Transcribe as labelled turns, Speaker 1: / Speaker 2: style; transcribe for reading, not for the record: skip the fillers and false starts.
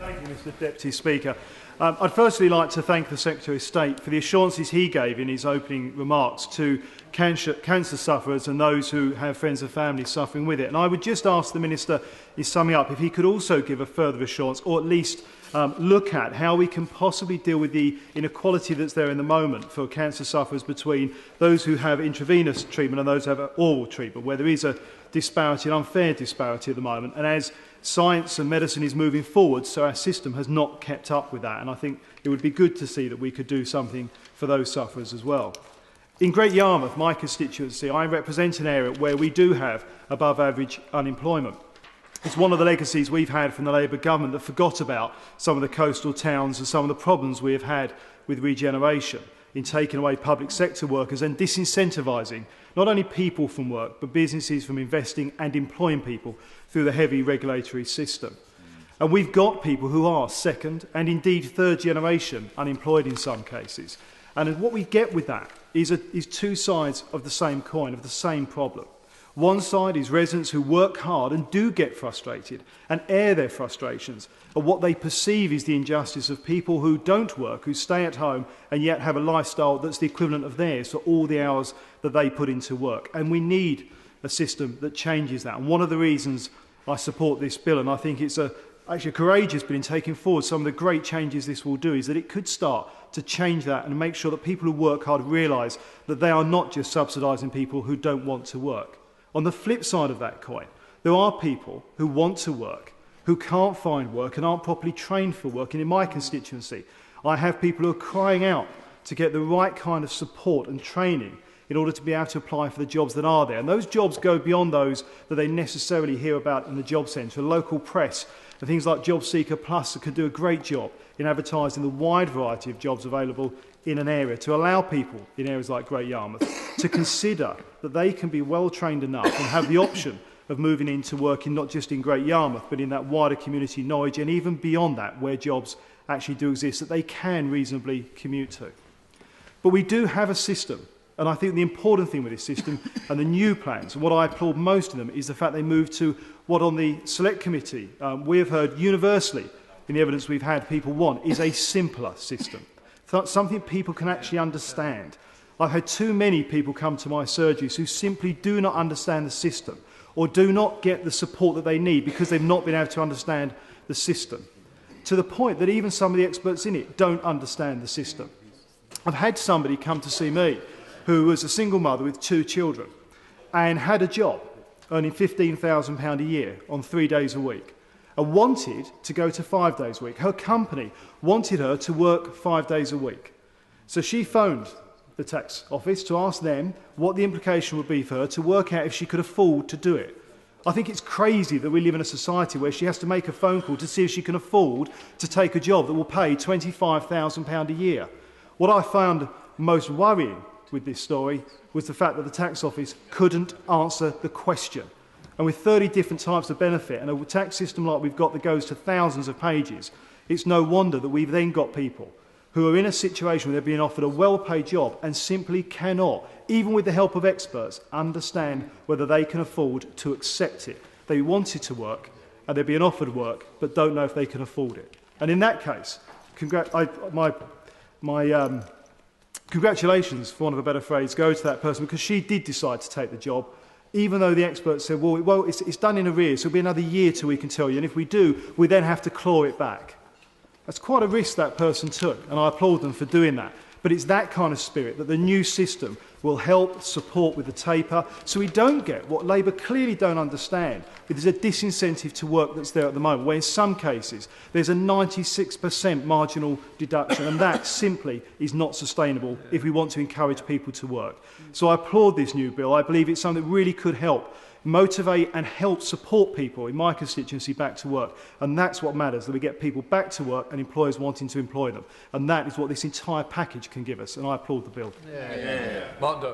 Speaker 1: Thank you, Mr Deputy Speaker. I'd firstly like to thank the Secretary of State for the assurances he gave in his opening remarks to cancer sufferers and those who have friends and family suffering with it. And I would just ask the Minister, in summing up, if he could also give a further assurance, or at least look at how we can possibly deal with the inequality that's there in the moment for cancer sufferers between those who have intravenous treatment and those who have oral treatment, where there is a disparity, an unfair disparity at the moment. And as science and medicine is moving forward, so our system has not kept up with that. And I think it would be good to see that we could do something for those sufferers as well. In Great Yarmouth, my constituency, I represent an area where we do have above average unemployment. It's one of the legacies we've had from the Labour government that forgot about some of the coastal towns and some of the problems we have had with regeneration in taking away public sector workers and disincentivising not only people from work but businesses from investing and employing people through the heavy regulatory system. And we've got people who are second and indeed third generation unemployed in some cases. And what we get with that is two sides of the same coin, of the same problem. One side is residents who work hard and do get frustrated and air their frustrations at what they perceive is the injustice of people who don't work, who stay at home and yet have a lifestyle that's the equivalent of theirs for all the hours that they put into work. And we need a system that changes that. And one of the reasons I support this bill, and I think it's actually a courageous bill in taking forward some of the great changes this will do, is that it could start to change that and make sure that people who work hard realise that they are not just subsidising people who don't want to work. On the flip side of that coin, there are people who want to work, who can't find work and aren't properly trained for work. And in my constituency, I have people who are crying out to get the right kind of support and training in order to be able to apply for the jobs that are there. And those jobs go beyond those that they necessarily hear about in the job centre. The local press and things like Job Seeker Plus can do a great job in advertising the wide variety of jobs available in an area to allow people in areas like Great Yarmouth to consider that they can be well trained enough and have the option of moving into working not just in Great Yarmouth but in that wider community knowledge and even beyond that where jobs actually do exist that they can reasonably commute to. But we do have a system, and I think the important thing with this system and the new plans, and what I applaud most of them, is the fact they move to what on the Select Committee we have heard universally in the evidence we've had people want is a simpler system. Something people can actually understand. I've had too many people come to my surgeries who simply do not understand the system or do not get the support that they need because they've not been able to understand the system, to the point that even some of the experts in it don't understand the system. I've had somebody come to see me who was a single mother with 2 children and had a job earning £15,000 a year on 3 days a week, and wanted to go to 5 days a week. Her company wanted her to work 5 days a week. So she phoned the tax office to ask them what the implication would be for her to work out if she could afford to do it. I think it's crazy that we live in a society where she has to make a phone call to see if she can afford to take a job that will pay £25,000 a year. What I found most worrying with this story was the fact that the tax office couldn't answer the question. And with 30 different types of benefit and a tax system like we've got that goes to thousands of pages, it's no wonder that we've then got people who are in a situation where they're being offered a well-paid job and simply cannot, even with the help of experts, understand whether they can afford to accept it. They want it to work and they're being offered work but don't know if they can afford it. And in that case, congratulations, for want of a better phrase, go to that person because she did decide to take the job, even though the experts said, well, it's done in arrears, so it'll be another year till we can tell you, and if we do, we then have to claw it back. That's quite a risk that person took, and I applaud them for doing that. But it's that kind of spirit that the new system will help support with the taper, so we don't get what Labour clearly don't understand. There's a disincentive to work that's there at the moment, where in some cases there's a 96% marginal deduction, and that simply is not sustainable if we want to encourage people to work. So I applaud this new bill. I believe it's something that really could help motivate and help support people in my constituency back to work. And that's what matters, that we get people back to work and employers wanting to employ them. And that is what this entire package can give us. And I applaud the bill.
Speaker 2: Mark Doe.